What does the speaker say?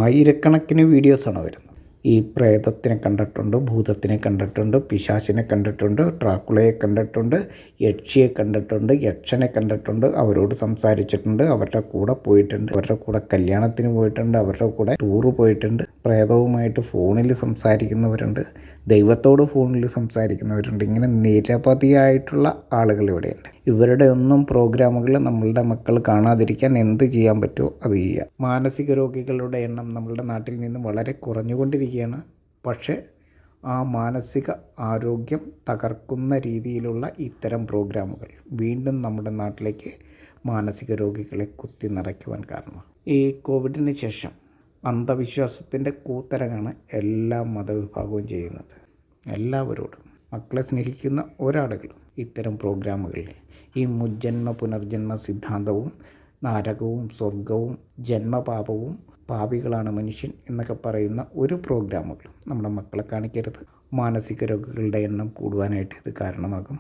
ആയിരക്കണക്കിന് വീഡിയോസാണ് വരുന്നത്. ഈ പ്രേതത്തിനെ കണ്ടിട്ടുണ്ട്, ഭൂതത്തിനെ കണ്ടിട്ടുണ്ട്, പിശാചിനെ കണ്ടിട്ടുണ്ട്, ഡ്രാക്കുളയെ കണ്ടിട്ടുണ്ട്, യക്ഷിയെ കണ്ടിട്ടുണ്ട്, യക്ഷനെ കണ്ടിട്ടുണ്ട്, അവരോട് സംസാരിച്ചിട്ടുണ്ട്, അവരുടെ കൂടെ പോയിട്ടുണ്ട്, അവരുടെ കൂടെ കല്യാണത്തിന് പോയിട്ടുണ്ട്, അവരുടെ കൂടെ ടൂറ് പോയിട്ടുണ്ട്. പ്രേതവുമായിട്ട് ഫോണിൽ സംസാരിക്കുന്നവരുണ്ട്, ദൈവത്തോട് ഫോണിൽ സംസാരിക്കുന്നവരുണ്ട്. ഇങ്ങനെ നിരവധിയായിട്ടുള്ള ആളുകൾ ഇവിടെയുണ്ട്. ഇവരുടെ ഒന്നും പ്രോഗ്രാമുകൾ നമ്മളുടെ മക്കൾ കാണാതിരിക്കാൻ എന്ത് ചെയ്യാൻ പറ്റുമോ അത് ചെയ്യുക. മാനസിക രോഗികളുടെ എണ്ണം നമ്മളുടെ നാട്ടിൽ നിന്ന് വളരെ കുറഞ്ഞുകൊണ്ടിരിക്കുകയാണ്. പക്ഷേ ആ മാനസിക ആരോഗ്യം തകർക്കുന്ന രീതിയിലുള്ള ഇത്തരം പ്രോഗ്രാമുകൾ വീണ്ടും നമ്മുടെ നാട്ടിലേക്ക് മാനസിക രോഗികളെ കുത്തി നിറയ്ക്കുവാൻ കാരണം. ഈ കോവിഡിന് ശേഷം അന്ധവിശ്വാസത്തിൻ്റെ കൂത്തരങ്ങാണ് എല്ലാ മതവിഭാഗവും ചെയ്യുന്നത്. എല്ലാവരോടും മക്കളെ സ്നേഹിക്കുന്ന ഒരാളുകളും ഇത്തരം പ്രോഗ്രാമുകളിൽ ഈ മുജ്ജന്മ പുനർജന്മ സിദ്ധാന്തവും നരകവും സ്വർഗവും ജന്മപാപവും പാപികളാണ് മനുഷ്യൻ എന്നൊക്കെ പറയുന്ന ഒരു പ്രോഗ്രാമുകളും നമ്മുടെ മക്കളെ കാണിക്കരുത്. മാനസിക രോഗികളുടെ എണ്ണം കൂടുവാനായിട്ട് ഇത് കാരണമാകും.